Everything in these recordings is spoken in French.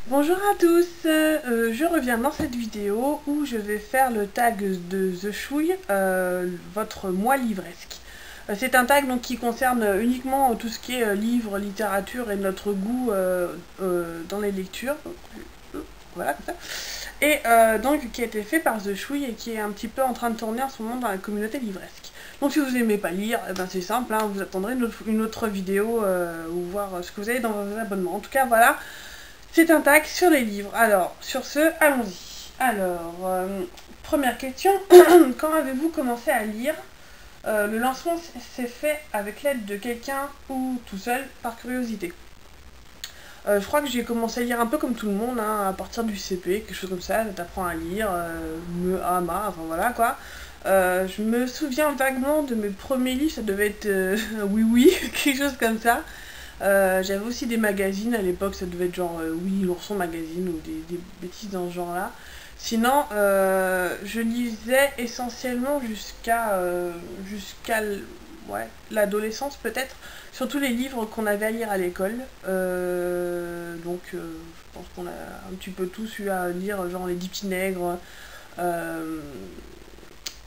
Bonjour à tous, je reviens dans cette vidéo où je vais faire le tag de The Chouille, votre moi livresque. C'est un tag donc, qui concerne uniquement tout ce qui est livre, littérature et notre goût dans les lectures. Voilà, comme ça. Et donc qui a été fait par The Chouille et qui est un petit peu en train de tourner en ce moment dans la communauté livresque. Donc si vous aimez pas lire, eh ben c'est simple, hein, vous attendrez une autre vidéo ou voir ce que vous avez dans vos abonnements. En tout cas, voilà. C'est un tag sur les livres. Alors, sur ce, allons-y. Alors, première question. Quand avez-vous commencé à lire? Le lancement s'est fait avec l'aide de quelqu'un ou tout seul, par curiosité. Je crois que j'ai commencé à lire un peu comme tout le monde, hein, à partir du CP, quelque chose comme ça. T'apprends à lire, enfin voilà quoi. Je me souviens vaguement de mes premiers livres, ça devait être Oui Oui, quelque chose comme ça. J'avais aussi des magazines à l'époque, ça devait être genre Oui l'ourson magazine ou des bêtises dans ce genre-là. Sinon, je lisais essentiellement jusqu'à ouais, l'adolescence peut-être, surtout les livres qu'on avait à lire à l'école. Je pense qu'on a un petit peu tous eu à lire genre Les 10 petits nègres, euh,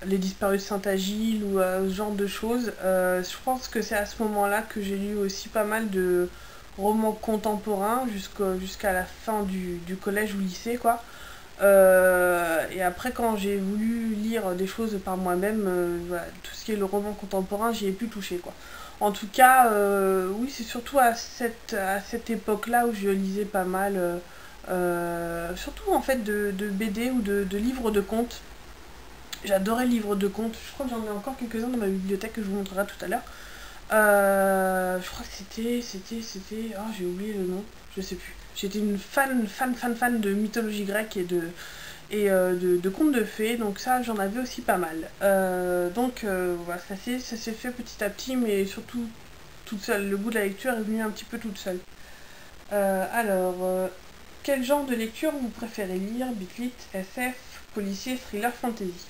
Les disparus de Saint-Agile ou ce genre de choses. Je pense que c'est à ce moment-là que j'ai lu aussi pas mal de romans contemporains jusqu'à la fin du collège ou lycée, quoi. Et après, quand j'ai voulu lire des choses par moi-même, voilà, tout ce qui est le roman contemporain, j'y ai pu toucher, quoi. En tout cas, oui, c'est surtout à cette époque-là où je lisais pas mal, surtout en fait de BD ou de livres de contes. J'adorais les livres de contes. Je crois que j'en ai encore quelques-uns dans ma bibliothèque que je vous montrerai tout à l'heure. Je crois que c'était. Oh, j'ai oublié le nom. Je sais plus. J'étais une fan de mythologie grecque et de contes de fées. Donc ça, j'en avais aussi pas mal. Voilà, ça s'est fait petit à petit, mais surtout toute seule. Le goût de la lecture est venu un petit peu toute seule. Quel genre de lecture vous préférez lire? Bitlit, SF, policier, thriller, fantasy?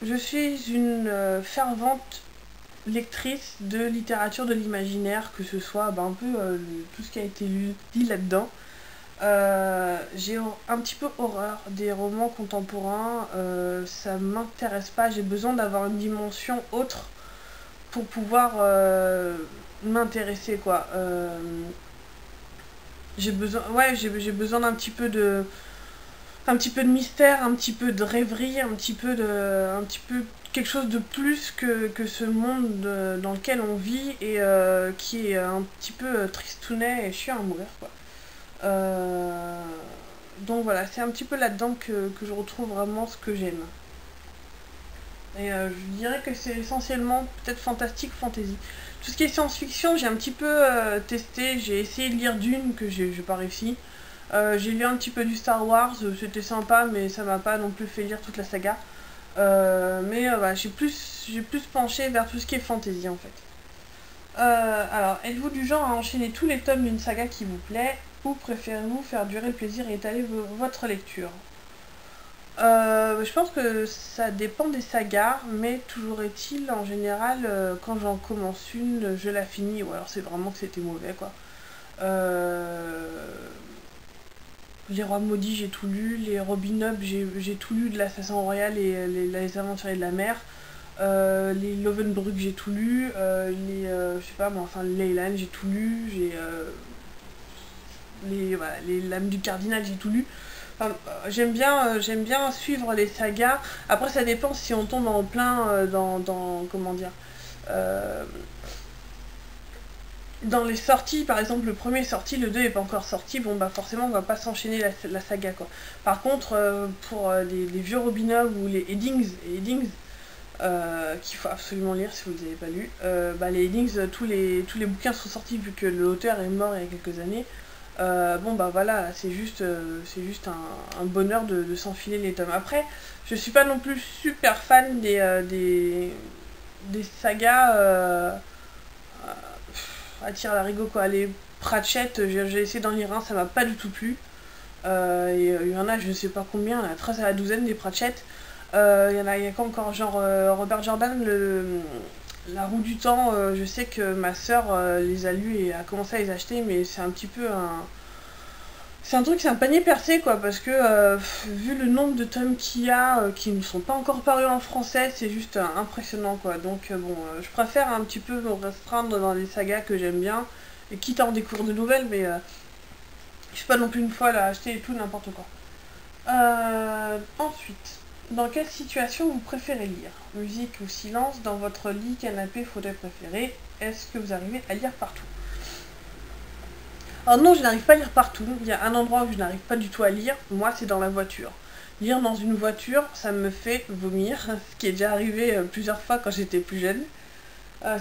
Je suis une fervente lectrice de littérature de l'imaginaire, que ce soit un peu tout ce qui a été dit là-dedans. J'ai un petit peu horreur des romans contemporains, ça m'intéresse pas, j'ai besoin d'avoir une dimension autre pour pouvoir m'intéresser, quoi. J'ai besoin un petit peu de mystère, un petit peu de rêverie, un petit peu quelque chose de plus que ce monde dans lequel on vit et qui est un petit peu tristounet et chiant à mourir, quoi. Euh, donc voilà, c'est un petit peu là-dedans que je retrouve vraiment ce que j'aime. Et je dirais que c'est essentiellement peut-être fantastique, fantasy. Tout ce qui est science-fiction, j'ai un petit peu testé, j'ai essayé de lire Dune, que j'ai pas réussi. J'ai lu un petit peu du Star Wars, c'était sympa, mais ça m'a pas non plus fait lire toute la saga. Voilà, j'ai plus penché vers tout ce qui est fantasy en fait. Alors, êtes-vous du genre à enchaîner tous les tomes d'une saga qui vous plaît, ou préférez-vous faire durer le plaisir et étaler votre lecture? Je pense que ça dépend des sagas, mais toujours est-il, en général, quand j'en commence une, je la finis, ou alors c'est vraiment que c'était mauvais, quoi. Euh, les Rois Maudits, j'ai tout lu. Les Robin Hood, j'ai tout lu de l'Assassin Royal et les Aventuriers de la Mer. Les Lovenbruck, j'ai tout lu. Je sais pas, moi, enfin, les Leyland, j'ai tout lu. Voilà, les Lames du Cardinal, j'ai tout lu. Enfin, j'aime bien suivre les sagas. Après, ça dépend si on tombe en plein comment dire, euh, dans les sorties, par exemple, le premier est sorti, le 2 est pas encore sorti, bon bah forcément on va pas s'enchaîner la saga, quoi. Par contre, pour les vieux Robin Hood ou les Eddings qu'il faut absolument lire si vous les avez pas lus, les Eddings, tous les bouquins sont sortis vu que l'auteur est mort il y a quelques années. Bon bah voilà, c'est juste un bonheur de s'enfiler les tomes. Après, je suis pas non plus super fan des sagas à tir à l'arigot, quoi. Les Pratchett, j'ai essayé d'en lire un, ça m'a pas du tout plu. Il y en a, je sais pas combien, la 13 à la douzaine des Pratchett. Il y a quoi encore, genre Robert Jordan, La roue du temps, je sais que ma sœur les a lus et a commencé à les acheter, mais c'est un petit peu un... C'est un truc, c'est un panier percé quoi, parce que vu le nombre de tomes qu'il y a qui ne sont pas encore parus en français, c'est juste impressionnant quoi. Donc bon, je préfère un petit peu me restreindre dans les sagas que j'aime bien, et quitte à en découvrir de nouvelles, mais je suis pas non plus une folle à acheter et tout n'importe quoi. Ensuite, dans quelle situation vous préférez lire? Musique ou silence? Dans votre lit, canapé, fauteuil préféré? Est-ce que vous arrivez à lire partout? Alors non, je n'arrive pas à lire partout. Il y a un endroit où je n'arrive pas du tout à lire. Moi, c'est dans la voiture. Lire dans une voiture, ça me fait vomir, ce qui est déjà arrivé plusieurs fois quand j'étais plus jeune.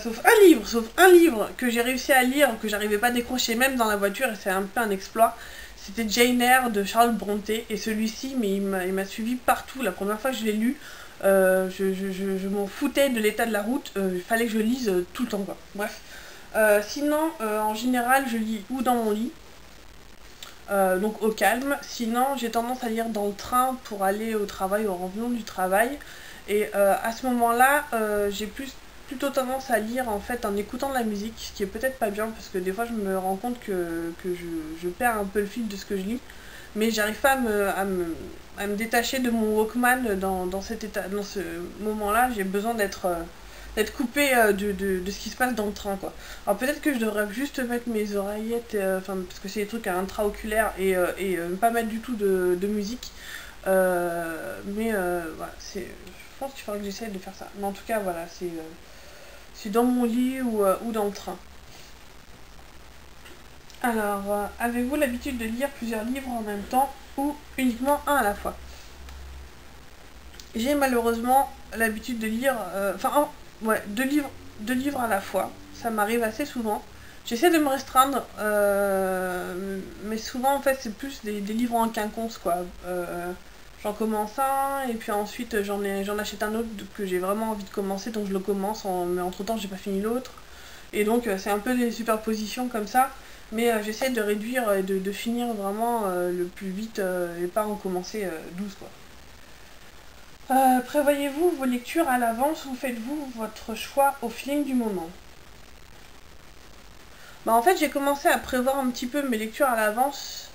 Sauf un livre que j'ai réussi à lire, que j'arrivais pas à décrocher même dans la voiture, et c'est un peu un exploit. C'était Jane Eyre de Charles Brontë, et celui-ci, mais il m'a suivi partout. La première fois que je l'ai lu, je m'en foutais de l'état de la route, il fallait que je lise tout le temps quoi. Bref. Sinon, en général, je lis ou dans mon lit, donc au calme. Sinon, j'ai tendance à lire dans le train pour aller au travail ou en revenant du travail. Et à ce moment-là, j'ai plutôt tendance à lire en fait en écoutant de la musique, ce qui est peut-être pas bien parce que des fois je me rends compte que je perds un peu le fil de ce que je lis. Mais j'arrive pas à me détacher de mon Walkman dans cet état, dans ce moment-là. J'ai besoin d'être coupé de ce qui se passe dans le train quoi. Alors peut-être que je devrais juste mettre mes oreillettes, enfin parce que c'est des trucs à intra-oculaire et ne pas mettre du tout de musique. Mais voilà, je pense qu'il faudrait que j'essaye de faire ça. Mais en tout cas voilà, c'est dans mon lit ou dans le train. Alors, avez-vous l'habitude de lire plusieurs livres en même temps ou uniquement un à la fois? J'ai malheureusement l'habitude de lire, ouais, deux livres à la fois. Ça m'arrive assez souvent. J'essaie de me restreindre, mais souvent en fait c'est plus des livres en quinconce quoi. J'en commence un et puis ensuite j'en achète un autre que j'ai vraiment envie de commencer, donc je le commence, mais entre temps j'ai pas fini l'autre. Et donc c'est un peu des superpositions comme ça, mais j'essaie de réduire et de finir vraiment le plus vite et pas en commencer 12 quoi. Prévoyez-vous vos lectures à l'avance ou faites-vous votre choix au feeling du moment? Bah en fait j'ai commencé à prévoir un petit peu mes lectures à l'avance,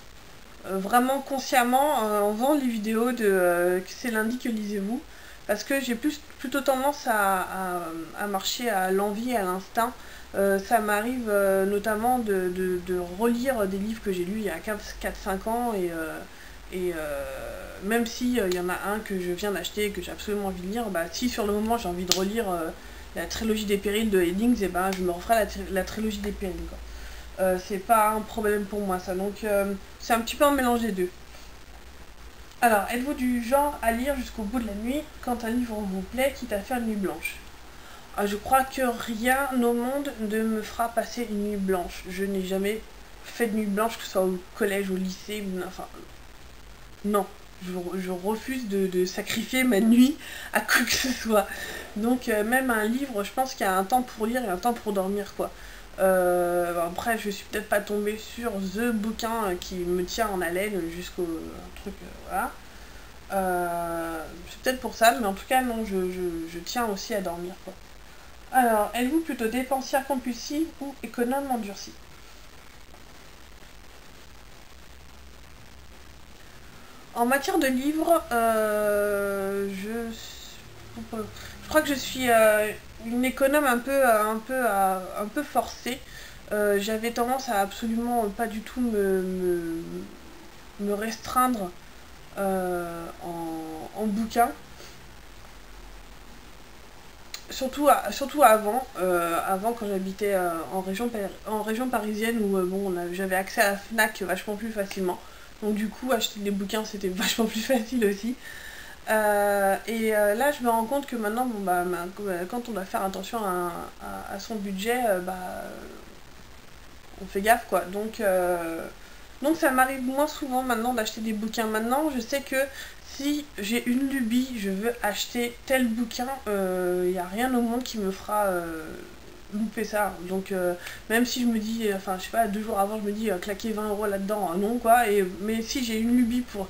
vraiment consciemment, en faisant les vidéos de c'est lundi que lisez-vous, parce que j'ai plutôt tendance à marcher à l'envie, à l'instinct. Ça m'arrive notamment de relire des livres que j'ai lus il y a 4-5 ans même si il y en a un que je viens d'acheter et que j'ai absolument envie de lire, bah si sur le moment j'ai envie de relire la trilogie des périls de Eddings, et ben je me referai la trilogie des périls quoi. C'est pas un problème pour moi ça, donc c'est un petit peu un mélange des deux. Alors, êtes-vous du genre à lire jusqu'au bout de la nuit quand un livre vous plaît, quitte à faire une nuit blanche? Je crois que rien au monde ne me fera passer une nuit blanche. Je n'ai jamais fait de nuit blanche, que ce soit au collège, au lycée, enfin, non. Je refuse de sacrifier ma nuit à quoi que ce soit. Donc même un livre, je pense qu'il y a un temps pour lire et un temps pour dormir quoi. Après, je suis peut-être pas tombée sur the bouquin qui me tient en haleine jusqu'au truc, voilà. C'est peut-être pour ça, mais en tout cas, non, je tiens aussi à dormir, quoi. Alors, êtes-vous plutôt dépensière compulsive ou économe endurcie? En matière de livres, je crois que je suis une économe un peu forcée. J'avais tendance à absolument pas du tout me restreindre en bouquins. Surtout avant quand j'habitais en région parisienne où bon, j'avais accès à la FNAC vachement plus facilement. Donc du coup, acheter des bouquins, c'était vachement plus facile aussi. Là, je me rends compte que maintenant, bon, quand on doit faire attention à son budget, on fait gaffe quoi. Donc ça m'arrive moins souvent maintenant d'acheter des bouquins. Maintenant, je sais que si j'ai une lubie, je veux acheter tel bouquin, il n'y a rien au monde qui me fera louper ça. Donc même si je me dis, enfin je sais pas, 2 jours avant, je me dis claquer 20 € là-dedans, non quoi. Mais si j'ai une lubie pour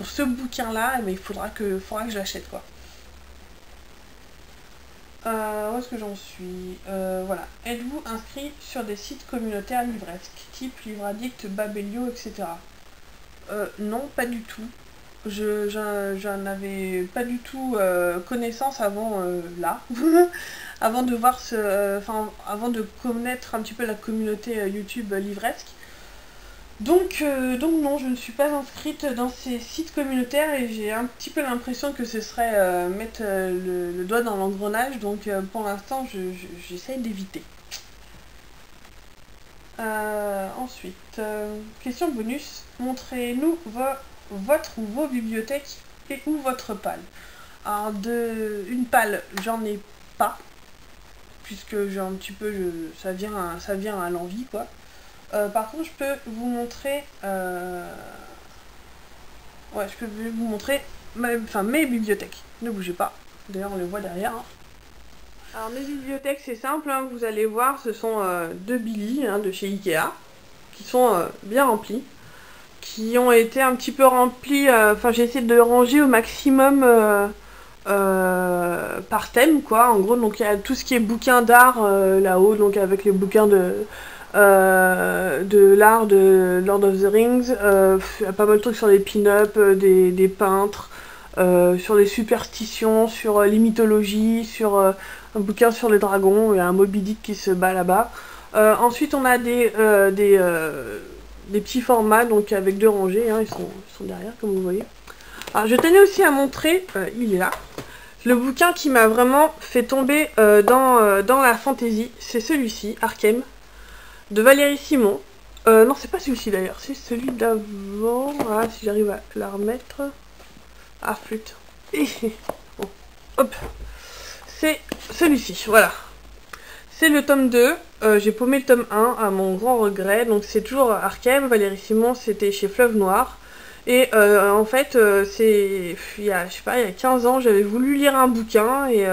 ce bouquin-là, il faudra que je l'achète quoi. Où est-ce que j'en suis? Voilà. Êtes-vous inscrit sur des sites communautaires livresques, type Livre Addict, Babelio, etc. Non, pas du tout. J'en avais pas du tout connaissance avant là. Avant de voir avant de connaître un petit peu la communauté YouTube livresque. Donc non, je ne suis pas inscrite dans ces sites communautaires et j'ai un petit peu l'impression que ce serait mettre le doigt dans l'engrenage, donc pour l'instant j'essaye d'éviter. Ensuite, question bonus, montrez-nous votre ou vos bibliothèques et ou votre palle. Alors une palle, j'en ai pas, puisque j'ai un petit peu, ça vient à l'envie quoi. Par contre, je peux vous montrer, je peux vous montrer mes bibliothèques. Ne bougez pas. D'ailleurs, on les voit derrière. Hein. Alors, mes bibliothèques, c'est simple. Hein, vous allez voir, ce sont deux Billy de chez Ikea, qui sont bien remplis, qui ont été un petit peu remplis. J'ai essayé de ranger au maximum par thème, quoi. En gros, donc il y a tout ce qui est bouquins d'art là-haut, donc avec les bouquins de l'art de Lord of the Rings, y a pas mal de trucs sur les pin-up, des peintres, sur les superstitions, sur les mythologies, sur un bouquin sur les dragons, il y a un Moby Dick qui se bat là-bas. Ensuite on a des petits formats, donc avec deux rangées, hein, ils sont derrière comme vous voyez. Alors je tenais aussi à montrer, il est là, le bouquin qui m'a vraiment fait tomber dans la fantasy, c'est celui-ci, Arkham, de Valérie Simon. Non, c'est pas celui-ci d'ailleurs, c'est celui d'avant. Ah, si j'arrive à la remettre. Ah, flûte. Bon, hop. C'est celui-ci, voilà. C'est le tome 2. J'ai paumé le tome 1 à mon grand regret. Donc c'est toujours Arkham. Valérie Simon, c'était chez Fleuve Noir. Et en fait, il y a 15 ans, j'avais voulu lire un bouquin et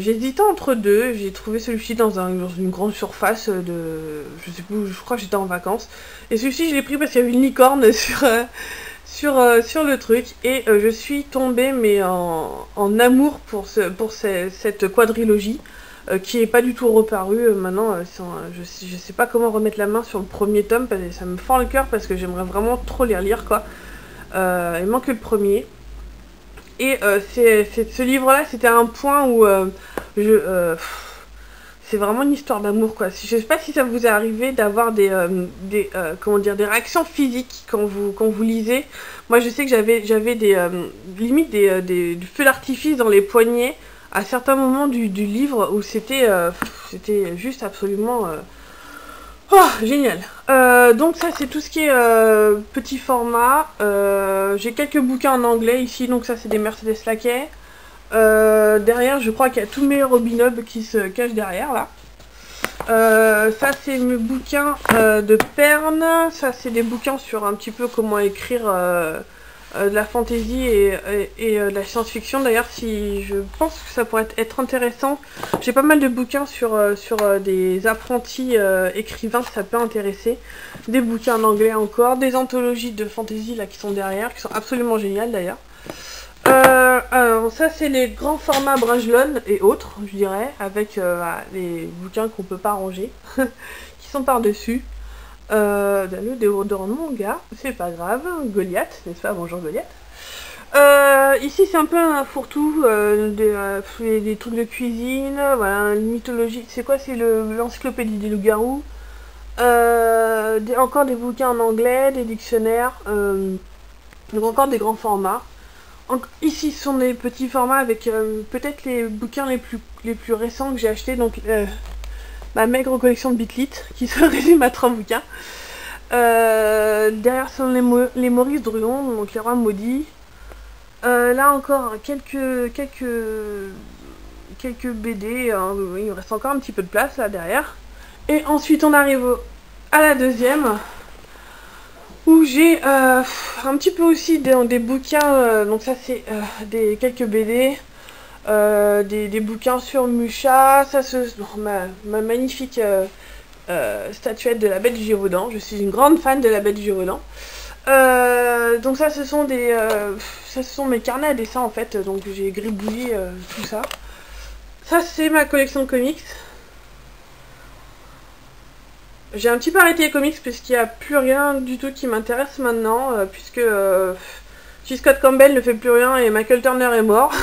j'hésitais entre deux. J'ai trouvé celui-ci dans une grande surface je sais plus, je crois que j'étais en vacances. Et celui-ci, je l'ai pris parce qu'il y avait une licorne sur le truc. Et je suis tombée mais en amour pour cette quadrilogie. Qui est pas du tout reparu maintenant. Je sais pas comment remettre la main sur le premier tome, parce que ça me fend le cœur parce que j'aimerais vraiment trop les relire quoi. Il manque que le premier. Et ce livre-là, c'était un point où c'est vraiment une histoire d'amour quoi. Je sais pas si ça vous est arrivé d'avoir des réactions physiques quand vous lisez. Moi, je sais que j'avais limite du feu d'artifice dans les poignets à certains moments du livre où c'était juste absolument génial. Donc ça c'est tout ce qui est petit format. J'ai quelques bouquins en anglais ici, donc ça c'est des Mercedes Laquais. Derrière je crois qu'il y a tous mes Robin Hood qui se cachent derrière là. Ça c'est mes bouquins de Pern. Ça c'est des bouquins sur un petit peu comment écrire de la fantasy et de la science-fiction. D'ailleurs, si je pense que ça pourrait être intéressant, j'ai pas mal de bouquins sur des apprentis écrivains, ça peut intéresser. Des bouquins en anglais encore, des anthologies de fantasy là qui sont derrière, qui sont absolument géniales d'ailleurs. Alors ça c'est les grands formats Brajlon et autres, je dirais, avec les bouquins qu'on peut pas ranger, qui sont par-dessus. Le déodorant de mon gars, c'est pas grave, Goliath, n'est-ce pas, bonjour Goliath. Ici c'est un peu un fourre-tout, des trucs de cuisine, voilà, une mythologie, c'est quoi, c'est l'encyclopédie des loups-garous, encore des bouquins en anglais, des dictionnaires, donc encore des grands formats. Ici ce sont des petits formats avec peut-être les bouquins les plus récents que j'ai achetés, donc ma maigre collection de Bitlit qui se résume à 3 bouquins. Derrière sont les Maurice Druon, donc les rois maudits. Là encore quelques BD, hein, il me reste encore un petit peu de place là derrière. Et ensuite on arrive à la deuxième où j'ai un petit peu aussi des bouquins, donc ça c'est quelques BD. Des bouquins sur Mucha, ça ma magnifique statuette de la Belle du Gévaudan. Je suis une grande fan de la Belle du Gévaudan. Donc ça ce sont mes carnets à dessin en fait, donc j'ai gribouillé tout ça. Ça, c'est ma collection de comics. J'ai un petit peu arrêté les comics puisqu'il n'y a plus rien du tout qui m'intéresse maintenant, puisque J. Scott Campbell ne fait plus rien et Michael Turner est mort.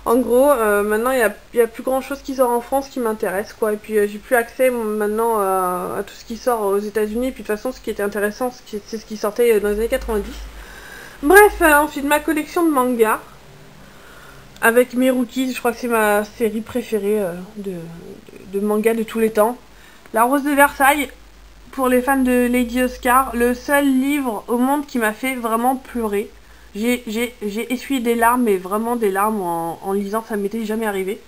En gros, maintenant il y a plus grand chose qui sort en France qui m'intéresse, quoi. Et puis j'ai plus accès maintenant à tout ce qui sort aux États-Unis. Et puis de toute façon, ce qui était intéressant, c'est ce qui sortait dans les années 90. Bref, ensuite ma collection de mangas avec mes rookies. Je crois que c'est ma série préférée de manga de tous les temps. La Rose de Versailles, pour les fans de Lady Oscar, le seul livre au monde qui m'a fait vraiment pleurer. J'ai essuyé des larmes, mais vraiment des larmes en lisant, ça m'était jamais arrivé.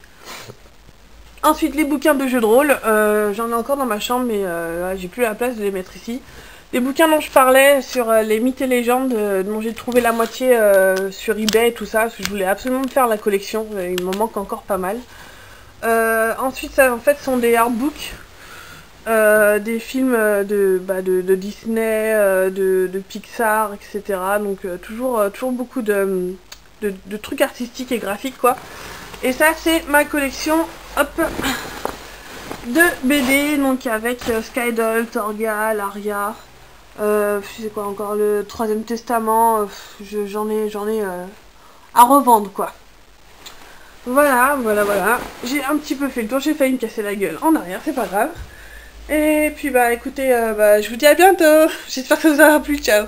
Ensuite, les bouquins de jeux de rôle, j'en ai encore dans ma chambre, mais j'ai plus la place de les mettre ici. Les bouquins dont je parlais sur les mythes et légendes, dont j'ai trouvé la moitié sur eBay et tout ça, parce que je voulais absolument me faire la collection, il m'en manque encore pas mal. Ensuite, ça en fait sont des artbooks. Des films de Disney, de Pixar, etc. Donc toujours beaucoup de trucs artistiques et graphiques, quoi. Et ça, c'est ma collection, hop, de BD, donc avec Skydoll, Torgal, Aria, c'est quoi encore, le Troisième Testament, j'en ai à revendre, quoi. Voilà. J'ai un petit peu fait le tour, j'ai failli me casser la gueule en arrière, c'est pas grave. Et puis écoutez, je vous dis à bientôt. J'espère que ça vous aura plu, ciao.